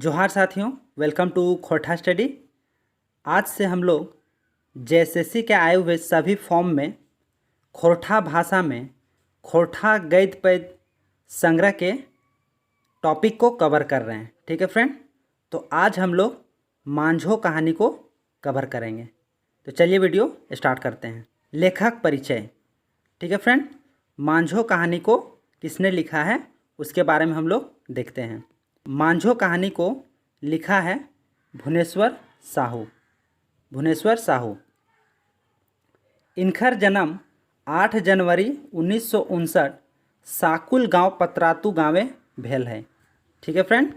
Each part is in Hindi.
जोहार साथियों, वेलकम टू खोरठा स्टडी। आज से हम लोग जेएसएससी के आए हुए सभी फॉर्म में खोरठा भाषा में खोरठा गद्य पद्य संग्रह के टॉपिक को कवर कर रहे हैं। ठीक है फ्रेंड, तो आज हम लोग मांझो कहानी को कवर करेंगे। तो चलिए वीडियो स्टार्ट करते हैं। लेखक परिचय। ठीक है फ्रेंड, मांझो कहानी को किसने लिखा है उसके बारे में हम लोग देखते हैं। मांझो कहानी को लिखा है भुवनेश्वर साहू। भुवनेश्वर साहू। इनकर जन्म 8 जनवरी 1959 साकुल गांव पतरातू गाँवे भेल है। ठीक है फ्रेंड,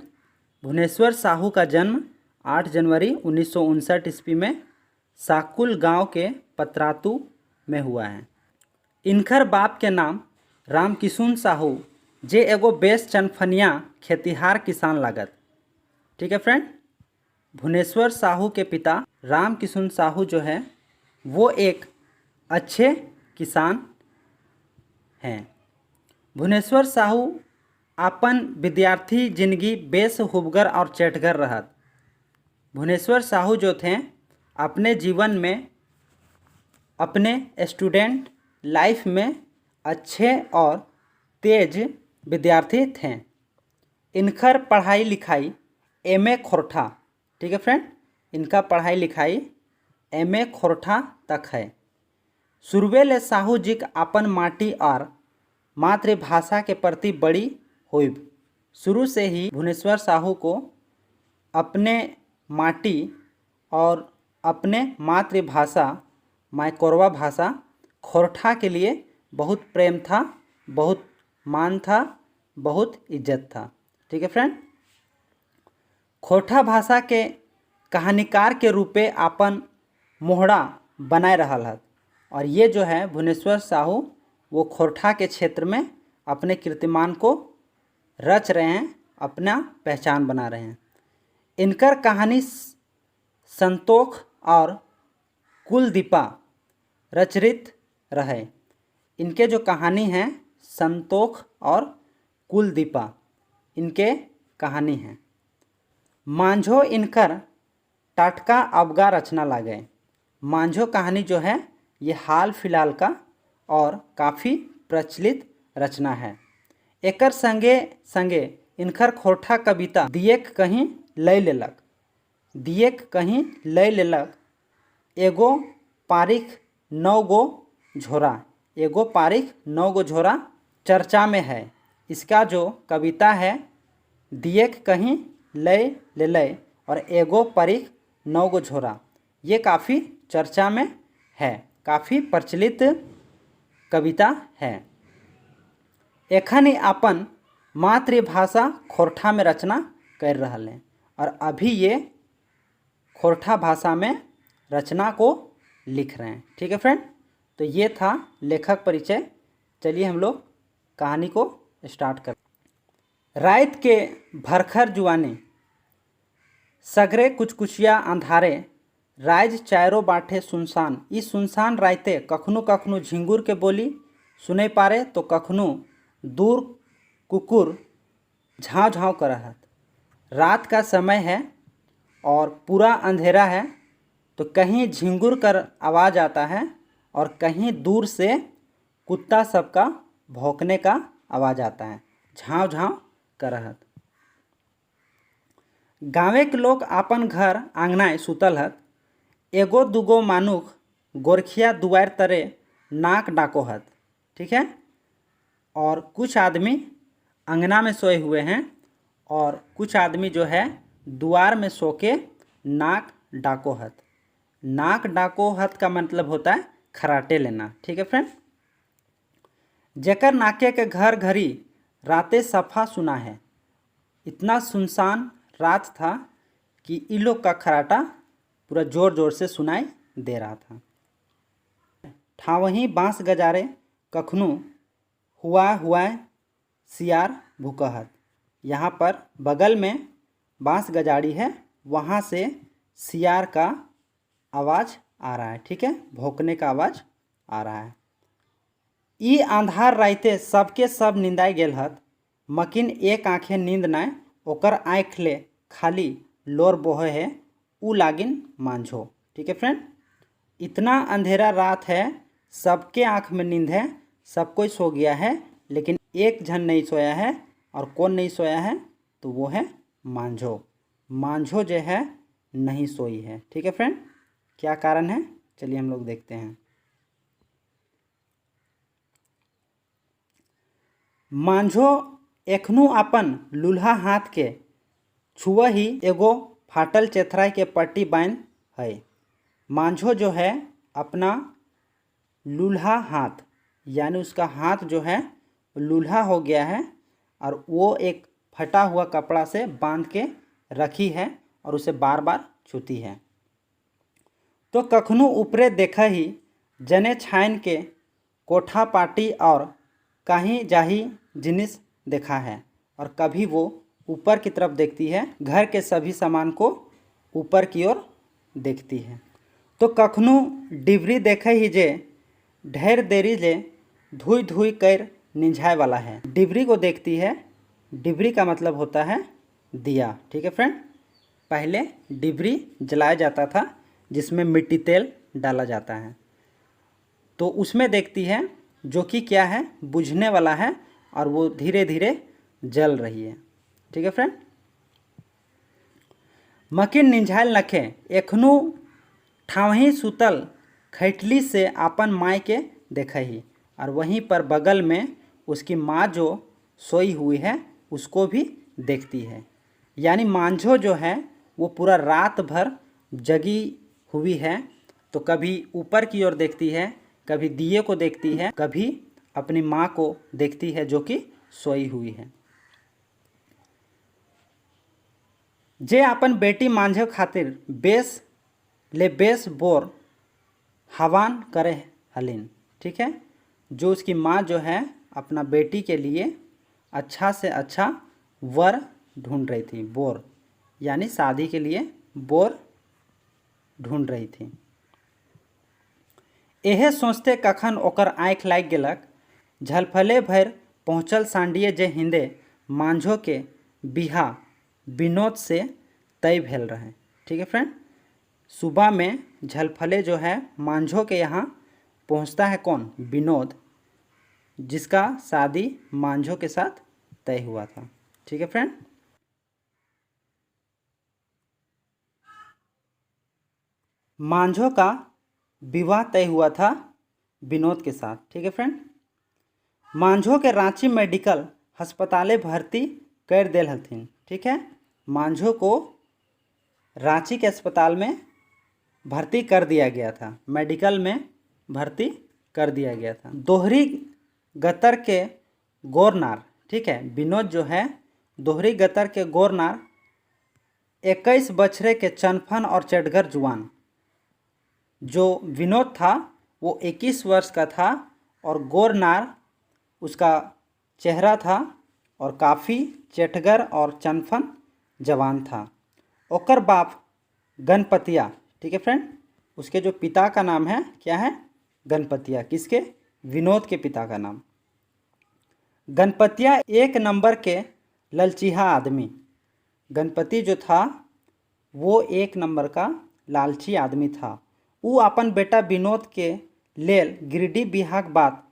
भुवनेश्वर साहू का जन्म 8 जनवरी 1959 ईस्वी में साकुल गांव के पतरातू में हुआ है। इनकर बाप के नाम रामकिशुन साहू जे एगो बेस चनफनिया खेतिहार किसान लागत। ठीक है फ्रेंड, भुवनेश्वर साहू के पिता रामकिशुन साहू जो है वो एक अच्छे किसान हैं। भुवनेश्वर साहू अपन विद्यार्थी जिंदगी बेस हुबगर और चेटगर रहत। भुवनेश्वर साहू जो थे अपने जीवन में अपने स्टूडेंट लाइफ में अच्छे और तेज विद्यार्थी थे। इनकर पढ़ाई लिखाई एमए खोरठा। ठीक है फ्रेंड, इनका पढ़ाई लिखाई एमए खोरठा तक है। शुरुए ले साहू जी अपन माटी और मातृभाषा के प्रति बड़ी हुई। शुरू से ही भुवनेश्वर साहू को अपने माटी और अपने मातृभाषा मायकोरवा भाषा खोरठा के लिए बहुत प्रेम था, बहुत मान था, बहुत इज्जत था। ठीक है फ्रेंड, खोरठा भाषा के कहानीकार के रूपे अपन मोहड़ा बनाए रहल है। और ये जो है भुवनेश्वर साहू वो खोरठा के क्षेत्र में अपने कीर्तिमान को रच रहे हैं, अपना पहचान बना रहे हैं। इनकर कहानी संतोख और कुलदीपा रचित रहे। इनके जो कहानी हैं संतोख और कुलदीपा इनके कहानी हैं। मांझो इनकर टाटका अवगा रचना लागे। मांझो कहानी जो है ये हाल फिलहाल का और काफ़ी प्रचलित रचना है। एकर संगे संगे इनकर खोरठा कविता दिएक कहीं लय लेलक। दिएक कहीं लय लेलक एगो पारिख 9 गो झोरा। एगो पारिख 9 गो झोरा चर्चा में है। इसका जो कविता है दिएक कहीं लय लेलय और एगो पारिख 9 गो झोरा, ये काफ़ी चर्चा में है, काफ़ी प्रचलित कविता है। एखन अपन मातृभाषा खोरठा में रचना कर रहा है और अभी ये खोरठा भाषा में रचना को लिख रहे हैं। ठीक है फ्रेंड, तो ये था लेखक परिचय। चलिए हम लोग कहानी को स्टार्ट कर। रात के भरखर जुआनी सगरे कुचकुचिया अंधारे राज चारों बाटे सुनसान। इस सुनसान राते कखनो कखनो झिंगुर के बोली सुने पारे तो कखनो दूर कुकुर झाँव झाँव कर रहा। रात का समय है और पूरा अंधेरा है, तो कहीं झिंगुर कर आवाज़ आता है और कहीं दूर से कुत्ता सबका भौंकने का आवाज़ आता है, झाँव झाँव कर रहा। गाँवे के लोग अपन घर आंगनाए सुतल हत। एगो दुगो मानुख गोरखिया दुआर तरे नाक डाको हत। ठीक है, और कुछ आदमी अंगना में सोए हुए हैं और कुछ आदमी जो है दुआर में सो के नाक डाको हत। नाक डाको हत का मतलब होता है खराटे लेना। ठीक है फ्रेंड, जेकर नाके के घर घरी रातें सफ़ा सुना है। इतना सुनसान रात था कि इन लोग का खराटा पूरा ज़ोर ज़ोर से सुनाई दे रहा था। ठावही बाँस गजारे कखनो हुआ सियार भूकहत। यहाँ पर बगल में बाँस गजाड़ी है, वहाँ से सियार का आवाज़ आ रहा है। ठीक है, भौंकने का आवाज़ आ रहा है। ई आंधार राते सबके सब निंदाई गेल हत, मकिन एक आँखें नींद नाय ओकर आँख ले खाली लोर बोहे है ऊ लागिन मांझो। ठीक है फ्रेंड, इतना अंधेरा रात है, सबके आँख में नींद है, सब कोई सो गया है, लेकिन एक जन नहीं सोया है। और कौन नहीं सोया है? तो वो है मांझो। मांझो जो है नहीं सोई है। ठीक है फ्रेंड, क्या कारण है? चलिए हम लोग देखते हैं। मांझो एखनू अपन लूल्हा हाथ के छुआ ही एगो फाटल चेथराई के पट्टी बांध है। मांझो जो है अपना लूल्हा हाथ, यानी उसका हाथ जो है लूल्हा हो गया है और वो एक फटा हुआ कपड़ा से बांध के रखी है और उसे बार बार छूती है। तो कखनू ऊपरे देखा ही जने छाइन के कोठा पाटी और कहीं जाही जिनिस देखा है। और कभी वो ऊपर की तरफ देखती है, घर के सभी सामान को ऊपर की ओर देखती है। तो कखनू डिबरी देखे ही जे ढेर देरी ले धुई धुई कर निझाए वाला है। डिबरी को देखती है। डिबरी का मतलब होता है दिया। ठीक है फ्रेंड, पहले डिबरी जलाया जाता था जिसमें मिट्टी तेल डाला जाता है, तो उसमें देखती है जो कि क्या है, बुझने वाला है और वो धीरे धीरे जल रही है। ठीक है फ्रेंड, मकिन निझाइल नखे एखनू ठावही सुतल खैठली से आपन माय के देखही, और वहीं पर बगल में उसकी माँ जो सोई हुई है उसको भी देखती है। यानी मांझो जो है वो पूरा रात भर जगी हुई है। तो कभी ऊपर की ओर देखती है, कभी दिए को देखती है, कभी अपनी माँ को देखती है जो कि सोई हुई है। जे अपन बेटी मांझे खातिर बेस बोर हवान करे हलिन। ठीक है, जो उसकी माँ जो है अपना बेटी के लिए अच्छा से अच्छा वर ढूंढ रही थी। बोर यानी शादी के लिए बोर ढूंढ रही थी। एहे सोचते कखन ओकर आँख लाग गेलक, झलफले भर पहुँचल सांडिये जे हिंदे मांझो के बिहा विनोद से तय भेल रहे। ठीक है फ्रेंड, सुबह में झलफले जो है मांझो के यहाँ पहुँचता है। कौन? विनोद, जिसका शादी मांझो के साथ तय हुआ था। ठीक है फ्रेंड, मांझो का विवाह तय हुआ था विनोद के साथ। ठीक है फ्रेंड, मांझो के रांची मेडिकल अस्पताले भर्ती कर देल हथिन। ठीक है, मांझो को रांची के अस्पताल में भर्ती कर दिया गया था, मेडिकल में भर्ती कर दिया गया था। दोहरी गतर के गोरनार, ठीक है, विनोद जो है दोहरी गतर के गोरनार 21 बछरे के चनफन और चटगर जुआन। जो विनोद था वो 21 वर्ष का था और गोरनार उसका चेहरा था और काफ़ी चटगर और चनफन जवान था। ओकर बाप गणपतिया, ठीक है फ्रेंड, उसके जो पिता का नाम है क्या है? गणपतिया। किसके? विनोद के पिता का नाम। गणपतिया एक नंबर के ललचीहा आदमी। गणपति जो था वो एक नंबर का लालची आदमी था। वो अपन बेटा विनोद के लेल गिरिडीह बिहाक बात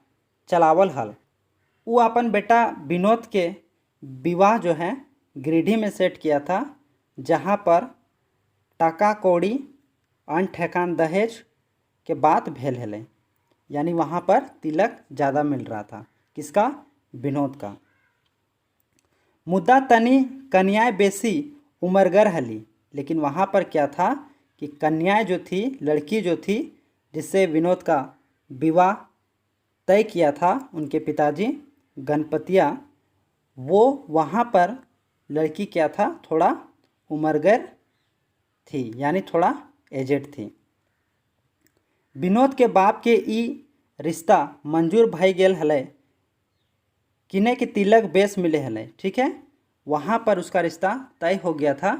चलावल हल। वो अपन बेटा विनोद के विवाह जो है गिरिडीह में सेट किया था, जहाँ पर टाका कौड़ी अन ठेकान दहेज के बात भेल हले। यानी वहाँ पर तिलक ज़्यादा मिल रहा था। किसका? विनोद का। मुद्दा तनी कन्याएं बेसी उमरगर हली, लेकिन वहाँ पर क्या था कि कन्याएं जो थी, लड़की जो थी जिससे विनोद का विवाह तय किया था उनके पिताजी गणपतिया, वो वहाँ पर लड़की क्या था, थोड़ा उमरगर थी, यानी थोड़ा एजेड थी। विनोद के बाप के ई रिश्ता मंजूर भई गेल हले, किने के तिलक बेस मिले हले। ठीक है, वहाँ पर उसका रिश्ता तय हो गया था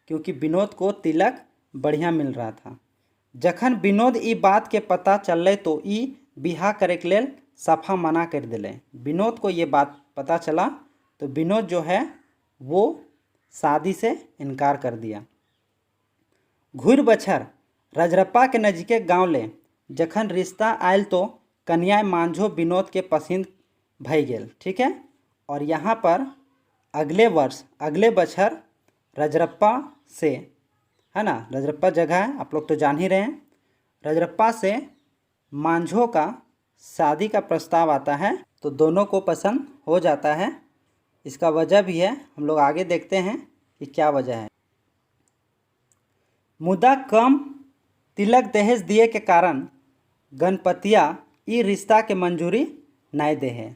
क्योंकि विनोद को तिलक बढ़िया मिल रहा था। जखन विनोद ई बात के पता चलले तो ई बिहा करे के लेल सफा मना कर दिले। विनोद को ये बात पता चला तो विनोद जो है वो शादी से इनकार कर दिया। घुर बछर रजरप्पा के नजीके गांव ले जखन रिश्ता आयल तो कन्या मांझो विनोद के पसंद भई गेल। ठीक है। और यहाँ पर अगले बछर रजरप्पा से, है ना, रजरप्पा जगह है आप लोग तो जान ही रहे हैं, रजरप्पा से मांझो का शादी का प्रस्ताव आता है तो दोनों को पसंद हो जाता है। इसका वजह भी है, हम लोग आगे देखते हैं कि क्या वजह है। मुदा कम तिलक दहेज दिए के कारण गणपतिया ई रिश्ता के मंजूरी नहीं दे है।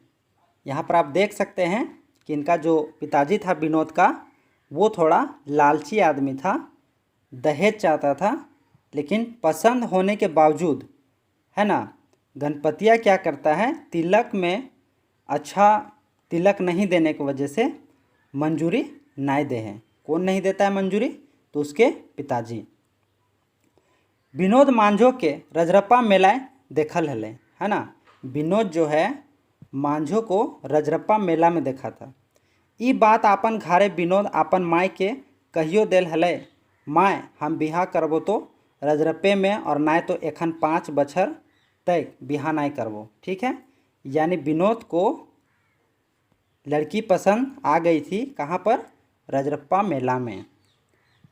यहाँ पर आप देख सकते हैं कि इनका जो पिताजी था विनोद का, वो थोड़ा लालची आदमी था, दहेज चाहता था, लेकिन पसंद होने के बावजूद, है ना, गणपतिया क्या करता है, तिलक में अच्छा तिलक नहीं देने की वजह से मंजूरी नहीं दे है। कौन नहीं देता है मंजूरी? तो उसके पिताजी। विनोद मांझो के रजरप्पा मेलाए देखल हले, है ना। विनोद जो है मांझो को रजरप्पा मेला में देखा था। ई बात आपन घरे विनोद आपन माय के कहियो देल हले, माय हम बिहा करबो तो रजरप्पे में, और नाय तो एखन 5 बछर तक बिहा नहीं करबो। ठीक है। यानी विनोद को लड़की पसंद आ गई थी, कहाँ पर? रजरप्पा मेला में।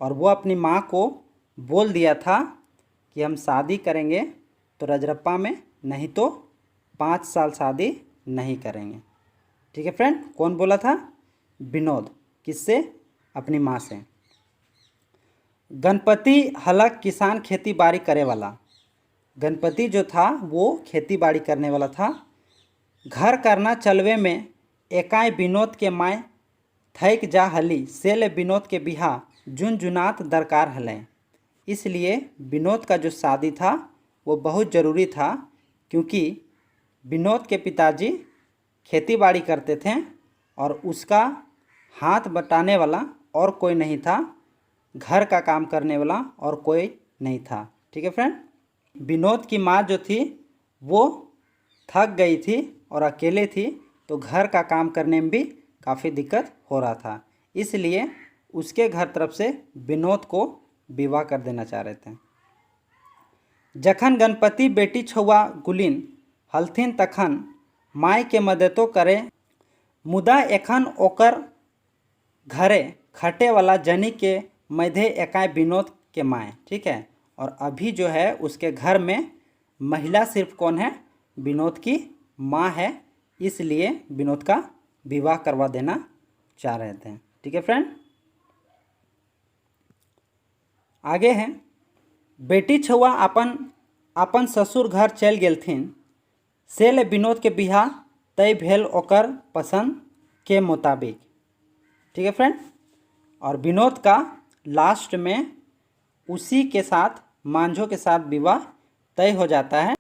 और वो अपनी माँ को बोल दिया था कि हम शादी करेंगे तो रजरप्पा में, नहीं तो 5 साल शादी नहीं करेंगे। ठीक है फ्रेंड। कौन बोला था? विनोद। किससे? अपनी माँ से। गणपति हलक किसान खेती बाड़ी करे वाला। गणपति जो था वो खेती बाड़ी करने वाला था। घर करना चलवे में एकाई विनोद के माय थैक जा हली, सेले विनोद के बिहा जुनजुनात दरकार हले। इसलिए विनोद का जो शादी था वो बहुत ज़रूरी था, क्योंकि विनोद के पिताजी खेती बाड़ी करते थे और उसका हाथ बटाने वाला और कोई नहीं था, घर का काम करने वाला और कोई नहीं था। ठीक है फ्रेंड। विनोद की माँ जो थी वो थक गई थी और अकेले थी, तो घर का काम करने में भी काफ़ी दिक्कत हो रहा था। इसलिए उसके घर तरफ से विनोद को विवाह कर देना चाह रहे थे। जखन गणपति बेटी छुआ गुलिन हलथिन तखन माय के मददो करे, मुदा एखन ओकर घरे खटे वाला जनी के मध्य एकाई विनोद के माय। ठीक है। और अभी जो है उसके घर में महिला सिर्फ कौन है? विनोद की माँ है। इसलिए विनोद का विवाह करवा देना चाह रहे थे। ठीक है फ्रेंड। आगे हैं, बेटी छुआ अपन ससुर घर चल गेलथिन, सेले विनोद के बिहा तय भेल ओकर पसंद के मुताबिक। ठीक है फ्रेंड। और विनोद का लास्ट में उसी के साथ, मांझो के साथ विवाह तय हो जाता है।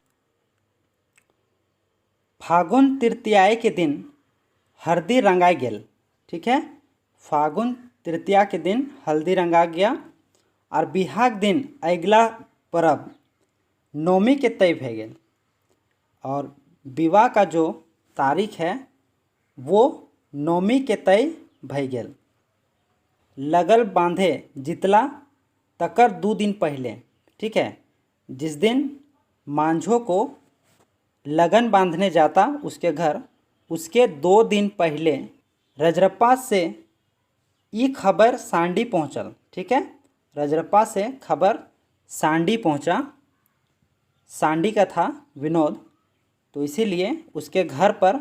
फागुन तृतीया के दिन हल्दी रंगाई गेल। ठीक है। फागुन तृतीया के दिन हल्दी रंगा गया और बिहाक दिन अगला पर्व नौमी के तय भे गेल। और विवाह का जो तारीख है वो नौमी के तय भई गेल। लगल बांधे जितला तकर 2 दिन पहले। ठीक है। जिस दिन मांझो को लगन बांधने जाता उसके घर, उसके 2 दिन पहले रजरप्पा से ये खबर सांडी पहुंचल। ठीक है। रजरप्पा से खबर सांडी पहुंचा। सांडी का था विनोद, तो इसीलिए उसके घर पर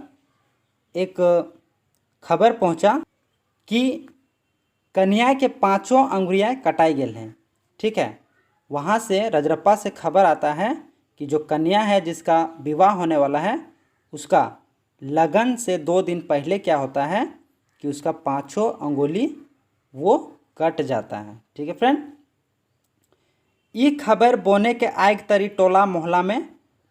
एक खबर पहुंचा कि कन्या के 5 अंगुरियाँ कटाई गेल हैं। ठीक है। वहाँ से रजरप्पा से खबर आता है कि जो कन्या है जिसका विवाह होने वाला है, उसका लगन से 2 दिन पहले क्या होता है कि उसका 5 अंगुली वो कट जाता है। ठीक है फ्रेंड। ये खबर बोने के आग तरी टोला मोहल्ला में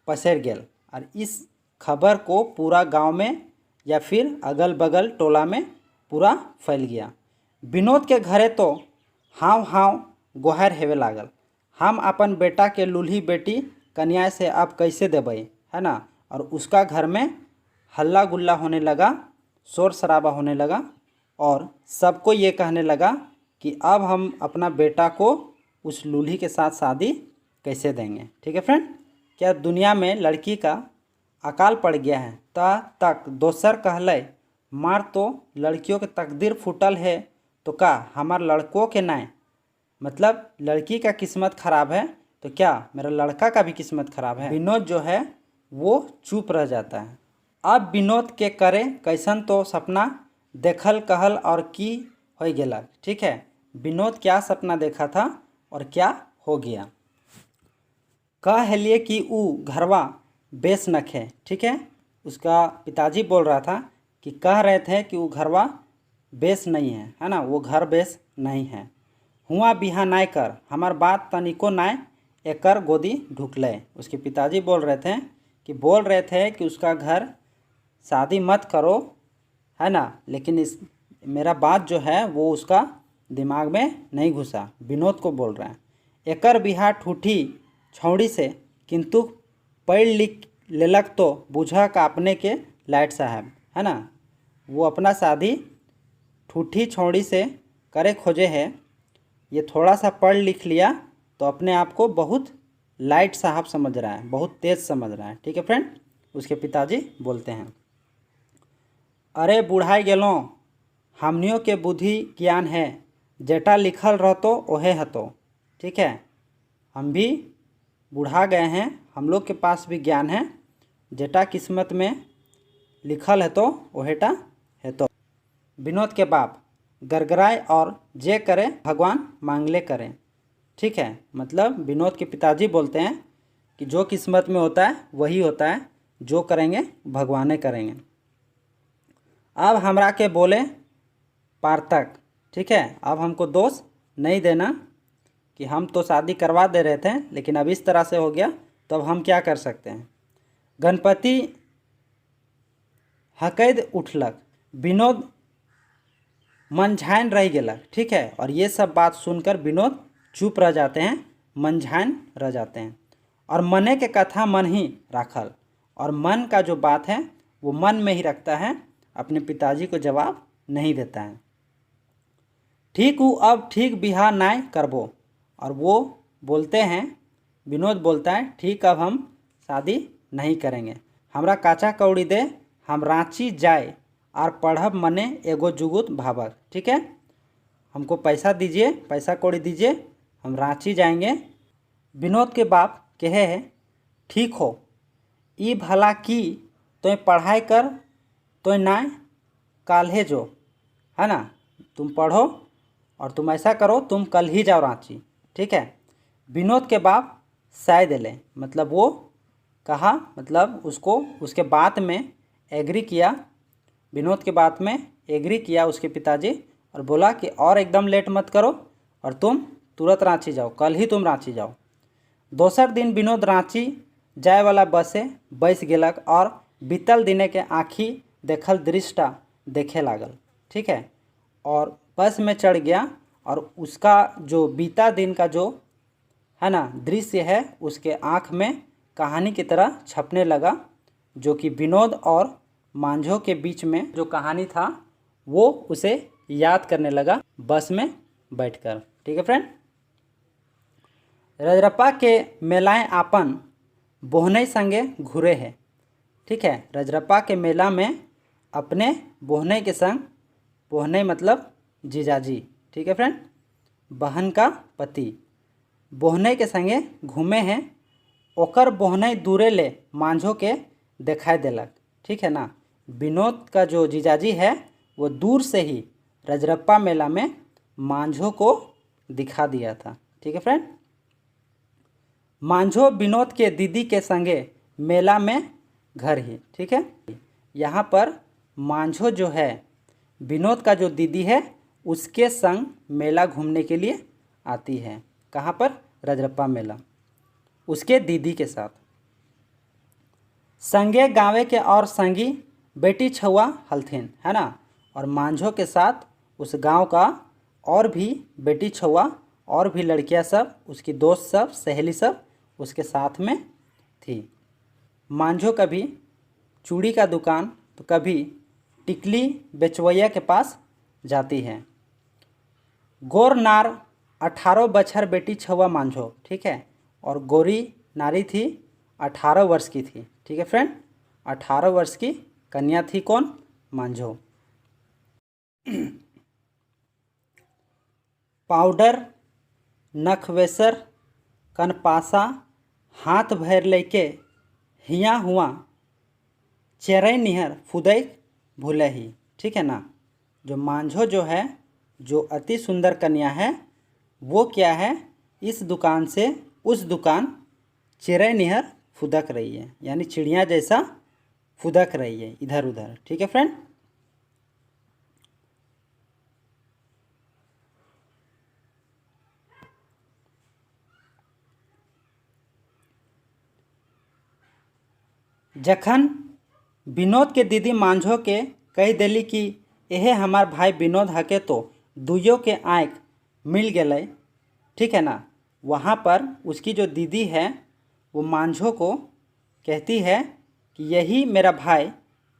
पसर गेल, और इस खबर को पूरा गांव में या फिर अगल बगल टोला में पूरा फैल गया। विनोद के घरे तो हाव हाव गोहर हेवे लागल, हम अपन बेटा के लूल्ही बेटी कन्या से अब कैसे देबै, है ना। और उसका घर में हल्ला गुल्ला होने लगा, शोर शराबा होने लगा। और सबको ये कहने लगा कि अब हम अपना बेटा को उस लूल्ही के साथ शादी कैसे देंगे। ठीक है फ्रेंड, क्या दुनिया में लड़की का अकाल पड़ गया है ता तक दोसर कहले मार तो लड़कियों के तकदीर फूटल है तो का हमार लड़कों के नाय, मतलब लड़की का किस्मत खराब है तो क्या मेरा लड़का का भी किस्मत खराब है। विनोद जो है वो चुप रह जाता है। अब विनोद के करे कैसन तो सपना देखल कहल और की हो गेला। ठीक है, विनोद क्या सपना देखा था और क्या हो गया। कहलिए कि ऊ घरवा बेस नखे। ठीक है, उसका पिताजी बोल रहा था कि कह रहे थे कि वो घरवा बेस नहीं है ना, वो घर बेस नहीं है। हुआ बिहा नाय कर हमार बात तनिको नाय एकर गोदी ढुकले। उसके पिताजी बोल रहे थे कि उसका घर शादी मत करो है ना, लेकिन इस मेरा बात जो है वो उसका दिमाग में नहीं घुसा। विनोद को बोल रहे हैं एकर बिहा ठूठी छौड़ी से, किंतु पढ़ लिख लेलक तो बुझा का अपने के लाइट साहब है ना, वो अपना शादी ठूठी छौड़ी से करे खोजे है। ये थोड़ा सा पढ़ लिख लिया तो अपने आप को बहुत लाइट साहब समझ रहा है, बहुत तेज़ समझ रहा है। ठीक है फ्रेंड, उसके पिताजी बोलते हैं अरे बुढ़ाई गेलों हमनियों के बुद्धि ज्ञान है, जेटा लिखल रहतो ओहे हतो। ठीक है, हम भी बुढ़ा गए हैं, हम लोग के पास भी ज्ञान है, जेटा किस्मत में लिखल है तो ओहेटा है तो। विनोद के बाप गरगराए और जे करे भगवान मांगले करें। ठीक है, मतलब विनोद के पिताजी बोलते हैं कि जो किस्मत में होता है वही होता है, जो करेंगे भगवाने करेंगे। अब हमरा के बोले पार्थक। ठीक है, अब हमको दोष नहीं देना कि हम तो शादी करवा दे रहे थे लेकिन अब इस तरह से हो गया तो अब हम क्या कर सकते हैं। गणपति हकैद उठलक, विनोद मनझाइन रह गेलक। ठीक है, और ये सब बात सुनकर विनोद चुप रह जाते हैं, मनझाइन रह जाते हैं। और मने के कथा मन ही राखल, और मन का जो बात है वो मन में ही रखता है, अपने पिताजी को जवाब नहीं देता है। ठीक हूँ अब ठीक बिहा नाय करबो, और वो बोलते हैं, विनोद बोलता है ठीक अब हम शादी नहीं करेंगे, हमरा काचा कौड़ी दे, हम रांची जाए और पढ़ब मने एगो जुगुत भावक। ठीक है, हमको पैसा दीजिए, पैसा कौड़ी दीजिए, हम रांची जाएंगे। विनोद के बाप कहे है ठीक हो, ई भला की तो पढ़ाई कर तो नाय काल्हे जो है ना, तुम पढ़ो और तुम ऐसा करो, तुम कल ही जाओ रांची। ठीक है, विनोद के बाप साय दिले, मतलब वो कहा, मतलब उसको उसके बात में एग्री किया, विनोद के बात में एग्री किया उसके पिताजी, और बोला कि और एकदम लेट मत करो और तुम तुरंत रांची जाओ, कल ही तुम रांची जाओ। दोसर दिन विनोद रांची जाए वाला बसे बैस गेलक और बीतल दिने के आँखी देखल दृष्टा देखे लागल। ठीक है, और बस में चढ़ गया और उसका जो बीता दिन का जो है ना दृश्य है उसके आँख में कहानी की तरह छपने लगा, जो कि विनोद और मांझों के बीच में जो कहानी था वो उसे याद करने लगा बस में बैठकर। ठीक है फ्रेंड, रजरप्पा के मेलाएं आपन बोहनई संगे घूरे है। ठीक है, रजरप्पा के मेला में अपने बोहनई के संग, बोहनई मतलब जीजाजी। ठीक है फ्रेंड, बहन का पति, बोहनई के संगे घूमे हैं। ओकर बोहनई दूरे ले मांझों के दिखाई देलक। ठीक है ना, विनोद का जो जीजाजी है वो दूर से ही रजरप्पा मेला में मांझों को दिखा दिया था। ठीक है फ्रेंड, मांझो विनोद के दीदी के संगे मेला में घर ही। ठीक है, यहाँ पर मांझो जो है विनोद का जो दीदी है उसके संग मेला घूमने के लिए आती है। कहाँ पर? रजरप्पा मेला, उसके दीदी के साथ। संगे गाँवे के और संगी बेटी छुआ हलथिन है ना, और मांझो के साथ उस गांव का और भी बेटी छुआ और भी लड़कियां सब, उसकी दोस्त सब, सहेली सब उसके साथ में थी। मांझो कभी चूड़ी का दुकान तो कभी टिकली बेचवैया के पास जाती है। गोर नार 18 बछर बेटी छवा मांझो, ठीक है, और गोरी नारी थी 18 वर्ष की थी, ठीक है फ्रेंड। 18 वर्ष की कन्या थी कौन? मांझो। पाउडर नखवेसर कनपासा हाथ भर लेके हिया हुआ चेरई निहर फुदई भूले ही, ठीक है ना। जो मांझो जो है, जो अति सुंदर कन्या है, वो क्या है, इस दुकान से उस दुकान चिड़ै निहर फुदक रही है, यानी चिड़िया जैसा फुदक रही है इधर उधर, ठीक है फ्रेंड। जखन विनोद के दीदी मांझो के कह दिली कि यह हमार भाई विनोद हके तो दुइयों के आँख मिल गए, ठीक है ना। वहाँ पर उसकी जो दीदी है वो मांझो को कहती है कि यही मेरा भाई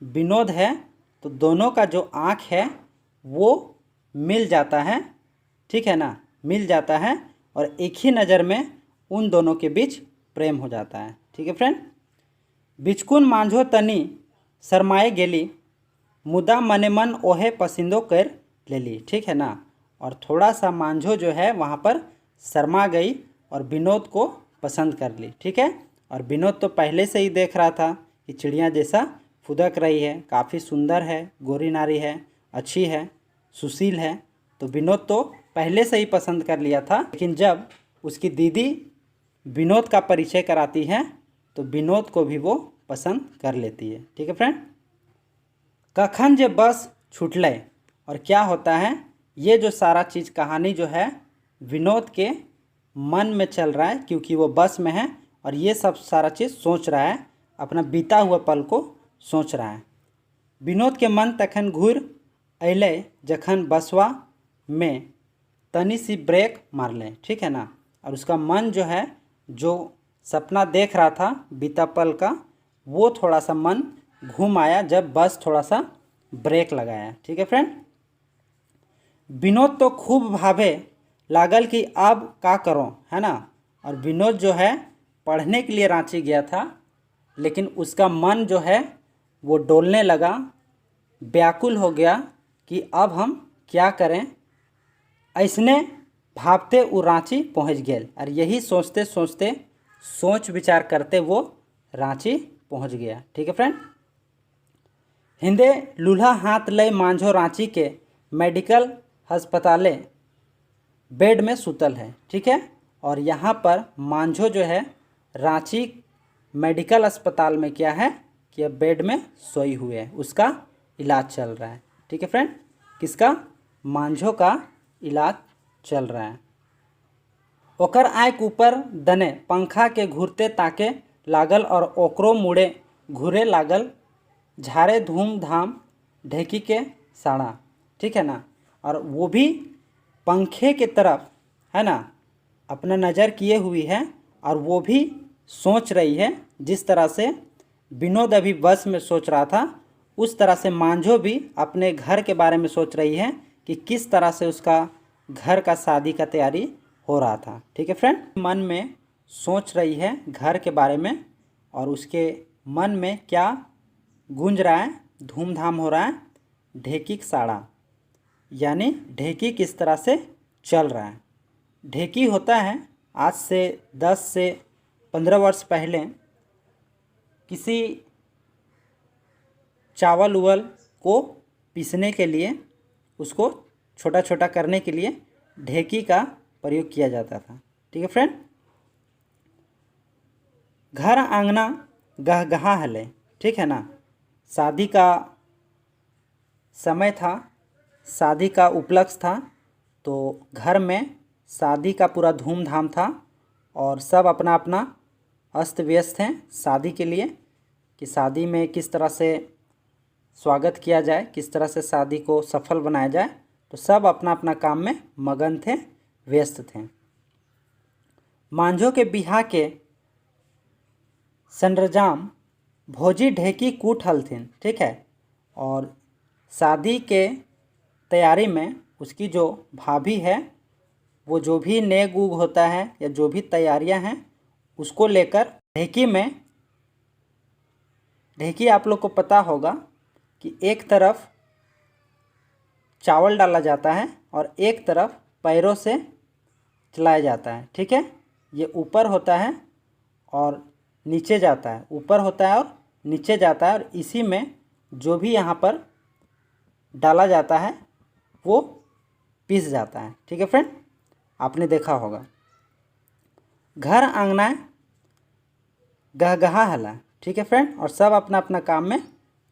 विनोद है, तो दोनों का जो आँख है वो मिल जाता है, ठीक है ना, मिल जाता है, और एक ही नज़र में उन दोनों के बीच प्रेम हो जाता है, ठीक है फ्रेंड। बिचकुन मांझो तनी शरमाए गेली मुदा मने मन ओहे पसंदो कर लेली, ठीक है ना। और थोड़ा सा मांझो जो है वहाँ पर शर्मा गई और विनोद को पसंद कर ली, ठीक है। और विनोद तो पहले से ही देख रहा था कि चिड़िया जैसा फुदक रही है, काफ़ी सुंदर है, गोरी नारी है, अच्छी है, सुशील है, तो विनोद तो पहले से ही पसंद कर लिया था। लेकिन जब उसकी दीदी विनोद का परिचय कराती है तो विनोद को भी वो पसंद कर लेती है, ठीक है फ्रेंड। कखन जे बस छूटले, और क्या होता है, ये जो सारा चीज़ कहानी जो है विनोद के मन में चल रहा है, क्योंकि वो बस में है और ये सब सारा चीज़ सोच रहा है, अपना बीता हुआ पल को सोच रहा है। विनोद के मन तखन घूर अले जखन बसवा में तनी सी ब्रेक मार ले, ठीक है ना। और उसका मन जो है, जो सपना देख रहा था बीता पल का, वो थोड़ा सा मन घूम आया जब बस थोड़ा सा ब्रेक लगाया, ठीक है फ्रेंड। विनोद तो खूब भावे लागल कि अब का करो, है ना। और विनोद जो है पढ़ने के लिए रांची गया था, लेकिन उसका मन जो है वो डोलने लगा, व्याकुल हो गया कि अब हम क्या करें। ऐसने भावते वो रांची पहुंच गए, और यही सोचते सोचते सोच विचार करते वो रांची पहुंच गया, ठीक है फ्रेंड। हिंदे लूल्हा हाथ ले मांझो रांची के मेडिकल अस्पताले बेड में सुतल है, ठीक है। और यहाँ पर मांझो जो है रांची मेडिकल अस्पताल में क्या है कि अब बेड में सोई हुए है, उसका इलाज चल रहा है, ठीक है फ्रेंड। किसका? मांझो का इलाज चल रहा है। ओकर आँख ऊपर दने पंखा के घूरते ताके लागल और ओकरो मुड़े घूरे लागल झारे धूमधाम ढेकी के साड़ा, ठीक है ना। और वो भी पंखे के तरफ, है ना, अपना नज़र किए हुई है, और वो भी सोच रही है जिस तरह से विनोद अभी बस में सोच रहा था, उस तरह से मांझो भी अपने घर के बारे में सोच रही है कि किस तरह से उसका घर का शादी का तैयारी हो रहा था, ठीक है फ्रेंड। मन में सोच रही है घर के बारे में, और उसके मन में क्या गूंज रहा है, धूमधाम हो रहा है, ढेकी साड़ा, यानी ढेकी किस तरह से चल रहा है। ढेकी होता है आज से 10 से 15 वर्ष पहले किसी चावल उवल को पीसने के लिए, उसको छोटा छोटा करने के लिए ढेकी का प्रयोग किया जाता था, ठीक है फ्रेंड। घर आंगना गहगहा हले, ठीक है ना। शादी का समय था, शादी का उपलक्ष्य था, तो घर में शादी का पूरा धूमधाम था, और सब अपना अपना अस्त व्यस्त हैं शादी के लिए, कि शादी में किस तरह से स्वागत किया जाए, किस तरह से शादी को सफल बनाया जाए। तो सब अपना अपना काम में मगन थे, व्यस्त थे। मांझो के बिहार के संरजाम भोजी ढेकी कूट हलथिन, ठीक है। और शादी के तैयारी में उसकी जो भाभी है वो जो भी नेग उग होता है या जो भी तैयारियां हैं उसको लेकर ढेकी आप लोग को पता होगा कि एक तरफ चावल डाला जाता है और एक तरफ पैरों से चलाया जाता है। ठीक है, ये ऊपर होता है और नीचे जाता है, ऊपर होता है और नीचे जाता है, और इसी में जो भी यहाँ पर डाला जाता है वो पीस जाता है। ठीक है फ्रेंड, आपने देखा होगा। घर आंगना गहगहा हला। ठीक है फ्रेंड, और सब अपना अपना काम में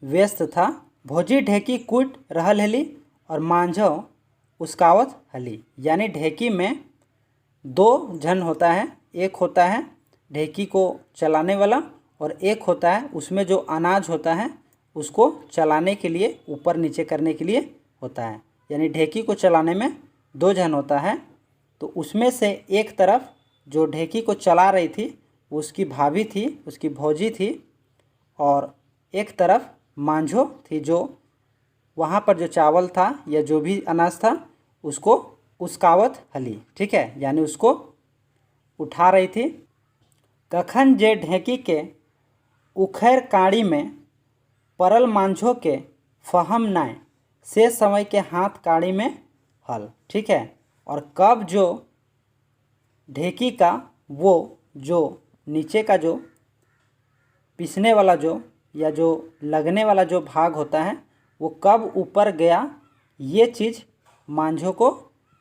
व्यस्त था। भौजी ढेकी कूट रहल हली और मांझो उसकावत हली। यानी ढेकी में दो जन होता है, एक होता है ढेकी को चलाने वाला और एक होता है उसमें जो अनाज होता है उसको चलाने के लिए, ऊपर नीचे करने के लिए होता है। यानी ढेकी को चलाने में दो जन होता है। तो उसमें से एक तरफ जो ढेकी को चला रही थी वो उसकी भाभी थी, उसकी भौजी थी, और एक तरफ मांझो थी जो वहाँ पर जो चावल था या जो भी अनाज था उसको उसकावत हली। ठीक है, यानी उसको उठा रही थी। कखन जे ढेकी के उखैर काड़ी में परल मांझो के फहम नाय, से समय के हाथ काड़ी में हल। ठीक है, और कब जो ढेकी का वो जो नीचे का जो पिसने वाला जो या जो लगने वाला जो भाग होता है वो कब ऊपर गया, ये चीज़ मांझो को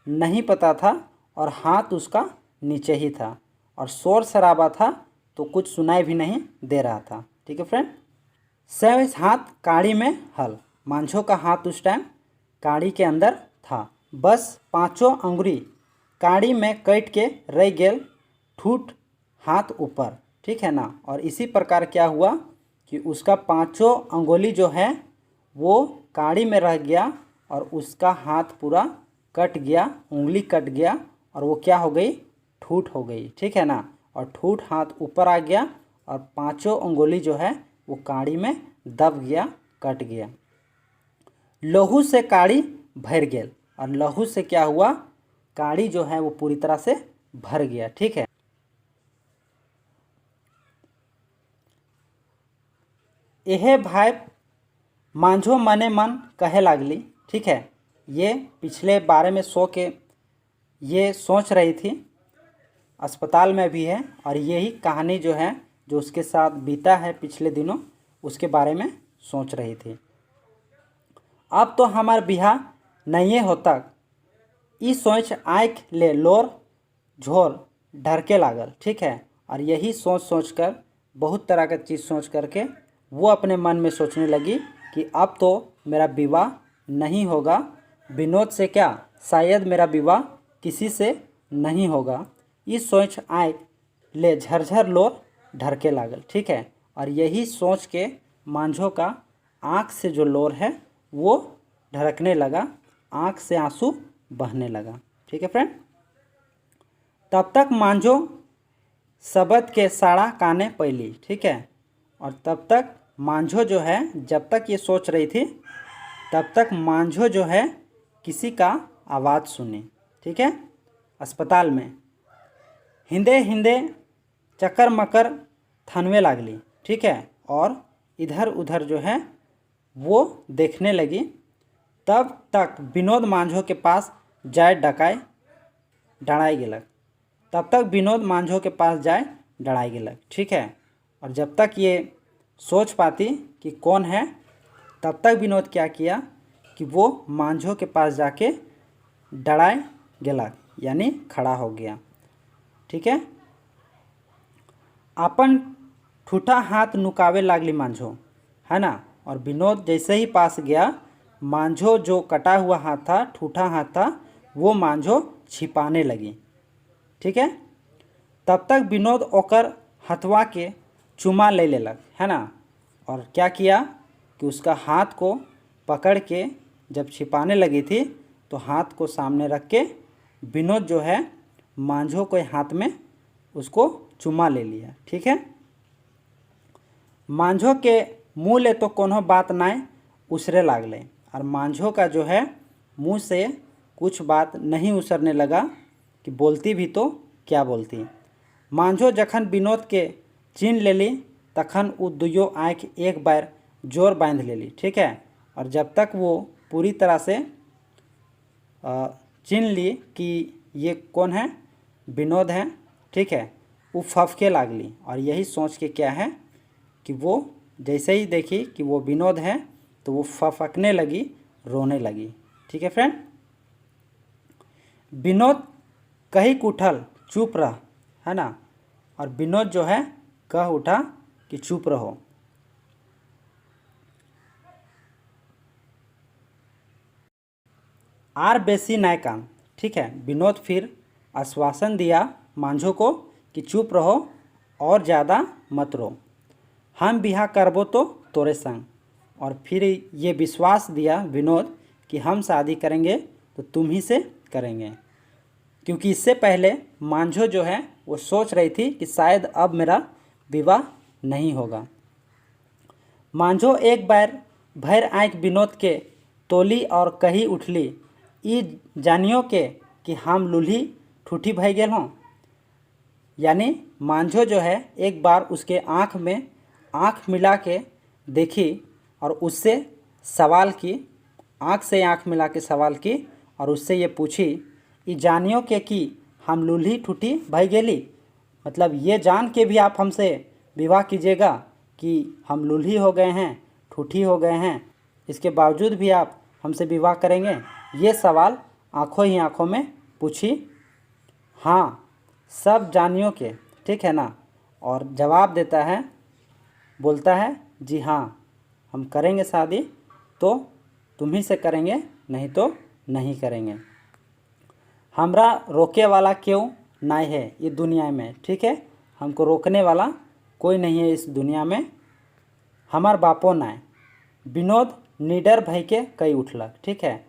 नहीं पता था, और हाथ उसका नीचे ही था और शोर शराबा था तो कुछ सुनाई भी नहीं दे रहा था। ठीक है फ्रेंड, इस हाथ काड़ी में हल। मांझो का हाथ उस टाइम काड़ी के अंदर था। बस पांचों अंगुरी काड़ी में कट के रह गेल, ठूठ हाथ ऊपर। ठीक है ना, और इसी प्रकार क्या हुआ कि उसका पांचों अंगुली जो है वो काड़ी में रह गया और उसका हाथ पूरा कट गया, उंगली कट गया, और वो क्या हो गई, ठूठ हो गई। ठीक है ना, और ठूठ हाथ ऊपर आ गया और पांचों अंगुली जो है वो काड़ी में दब गया, कट गया। लहू से काड़ी भर गेल, और लहू से क्या हुआ, काड़ी जो है वो पूरी तरह से भर गया। ठीक है, यह भाई मांझो मने मन कहे लागली। ठीक है, ये पिछले बारे में सो के ये सोच रही थी, अस्पताल में भी है, और यही कहानी जो है जो उसके साथ बीता है पिछले दिनों उसके बारे में सोच रही थी। अब तो हमार बिहा नहीं होता, ई सोच आँख ले लोर झोर ढरके लागल। ठीक है, और यही सोच सोच कर, बहुत तरह का चीज़ सोच करके वो अपने मन में सोचने लगी कि अब तो मेरा विवाह नहीं होगा, विनोद से क्या, शायद मेरा विवाह किसी से नहीं होगा। इस सोच आए ले झरझर लोर ढरके लागल। ठीक है, और यही सोच के मांझो का आँख से जो लोर है वो ढरकने लगा, आँख से आंसू बहने लगा। ठीक है फ्रेंड, तब तक मांझो शब्द के साड़ा काने पैली। ठीक है, और तब तक मांझो जो है, जब तक ये सोच रही थी तब तक मांझो जो है किसी का आवाज़ सुनी। ठीक है, अस्पताल में हिंदे हिंदे चक्कर मकर थनवे लागली। ठीक है, और इधर उधर जो है वो देखने लगी। तब तक विनोद मांझो के पास जाए डराई गेलक। तब तक विनोद मांझो के पास जाए डराई गेलक। ठीक है, और जब तक ये सोच पाती कि कौन है, तब तक विनोद क्या किया कि वो मांझो के पास जाके डराए गेलक, यानी खड़ा हो गया। ठीक है, अपन ठूठा हाथ नुकावे लागली मांझो, है ना, और विनोद जैसे ही पास गया, मांझो जो कटा हुआ हाथ था, ठूठा हाथ था, वो मांझो छिपाने लगी। ठीक है, तब तक विनोद ओकर हथवा के चुमा ले लेलक, है ना, और क्या किया कि उसका हाथ को पकड़ के जब छिपाने लगी थी तो हाथ को सामने रख के विनोद जो है मांझो के हाथ में उसको चुमा ले लिया। ठीक है, मांझो के मुँह ले तो कोनो बात नाय उसरे लागले, और मांझो का जो है मुँह से कुछ बात नहीं उसरने लगा कि बोलती भी तो क्या बोलती। मांझो जखन विनोद के चीन लेली तखन उ दुइयो आँख एक बार जोर बांध लेली, ठीक है। और जब तक वो पूरी तरह से चीन ली कि ये कौन है, विनोद है, ठीक है, वो फफके लागली। और यही सोच के क्या है कि वो जैसे ही देखी कि वो विनोद है तो वो फफकने लगी, रोने लगी, ठीक है फ्रेंड। विनोद कहिक उठल चुप रह, है ना। और विनोद जो है कह उठा कि चुप रहो। आर बेसी नाय काम, ठीक है। विनोद फिर आश्वासन दिया मांझो को कि चुप रहो और ज़्यादा मत रो, हम बिहा करबो तो तोरे संग। और फिर ये विश्वास दिया विनोद कि हम शादी करेंगे तो तुम ही से करेंगे। क्योंकि इससे पहले मांझो जो है वो सोच रही थी कि शायद अब मेरा विवाह नहीं होगा। मांझो एक बार भर आँख विनोद के तोली और कही उठली, ई जानियो के कि हम लूल्ही ठूठी भई गेल हों। यानी मांझो जो है एक बार उसके आँख में आँख मिला के देखी और उससे सवाल की, आँख से आँख मिला के सवाल की और उससे ये पूछी, ई जानियो के कि हम लूल्ही ठूठी भई गेली, मतलब ये जान के भी आप हमसे विवाह कीजिएगा कि हम लूल्ही हो गए हैं, ठूठी हो गए हैं, इसके बावजूद भी आप हमसे विवाह करेंगे। ये सवाल आँखों ही आँखों में पूछी। हाँ सब जानियो के, ठीक है ना। और जवाब देता है, बोलता है जी हाँ हम करेंगे शादी, तो तुम ही से करेंगे, नहीं तो नहीं करेंगे। हमरा रोके वाला क्यों नहीं है ये दुनिया में, ठीक है। हमको रोकने वाला कोई नहीं है इस दुनिया में, हमार बापो नाय। विनोद निडर भई के कई उठलक, ठीक है।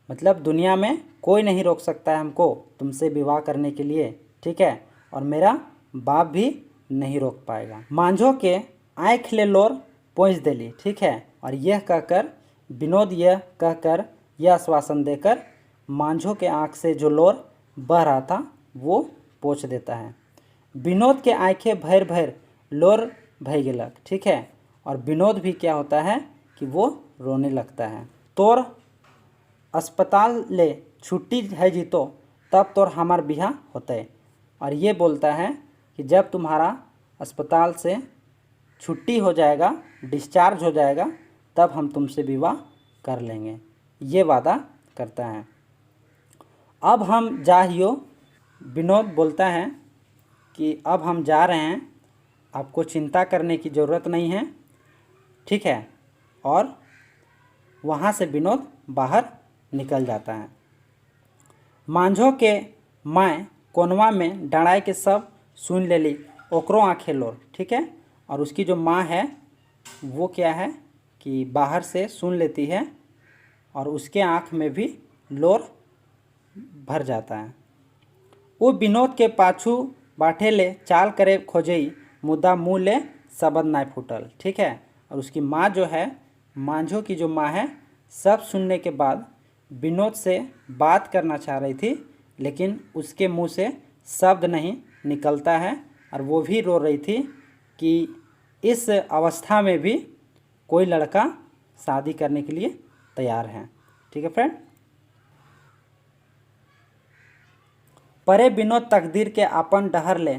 मतलब दुनिया में कोई नहीं रोक सकता है हमको तुमसे विवाह करने के लिए, ठीक है। और मेरा बाप भी नहीं रोक पाएगा। मांझो के आँख ले लोर पोंछ देली, ठीक है। और यह कहकर विनोद यह कहकर यह आश्वासन देकर मांझो के आँख से जो लोर बह रहा था वो पोंछ देता है। विनोद के आँखें भर भर लोर भई गेलक, ठीक है। और विनोद भी क्या होता है कि वो रोने लगता है। तोर अस्पताल ले छुट्टी है जीतो तब तोर हमार बिहा होते। और ये बोलता है कि जब तुम्हारा अस्पताल से छुट्टी हो जाएगा, डिस्चार्ज हो जाएगा, तब हम तुमसे विवाह कर लेंगे, ये वादा करता है। अब हम जाहियो, विनोद बोलता है कि अब हम जा रहे हैं, आपको चिंता करने की ज़रूरत नहीं है, ठीक है। और वहाँ से विनोद बाहर निकल जाता है। मांझो के माँ कोनवा में डराए के सब सुन लेली, ओकरो आँखें लोर, ठीक है। और उसकी जो माँ है वो क्या है कि बाहर से सुन लेती है और उसके आँख में भी लोर भर जाता है। वो विनोद के पाछू बाठे ले चाल करे खोजई, मुद्दा मुँह ले शब्द नाय फूटल, ठीक है। और उसकी माँ जो है, मांझो की जो माँ है, सब सुनने के बाद विनोद से बात करना चाह रही थी, लेकिन उसके मुंह से शब्द नहीं निकलता है। और वो भी रो रही थी कि इस अवस्था में भी कोई लड़का शादी करने के लिए तैयार है, ठीक है फ्रेंड। परे विनोद तकदीर के अपन डहर ले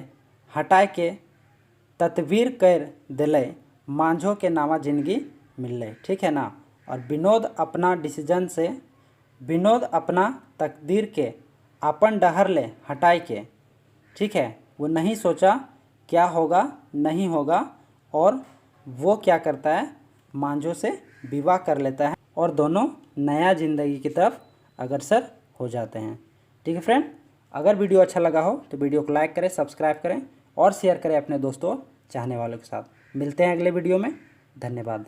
हटाए के तदबीर कर दिले, मांझो के नामा जिंदगी मिलले, ठीक है ना। और विनोद अपना डिसीजन से, विनोद अपना तकदीर के अपन डहर ले हटाए के, ठीक है, वो नहीं सोचा क्या होगा नहीं होगा, और वो क्या करता है, मांझो से विवाह कर लेता है और दोनों नया ज़िंदगी की तरफ अग्रसर हो जाते हैं, ठीक है फ्रेंड। अगर वीडियो अच्छा लगा हो तो वीडियो को लाइक करें, सब्सक्राइब करें और शेयर करें अपने दोस्तों चाहने वालों के साथ। मिलते हैं अगले वीडियो में, धन्यवाद।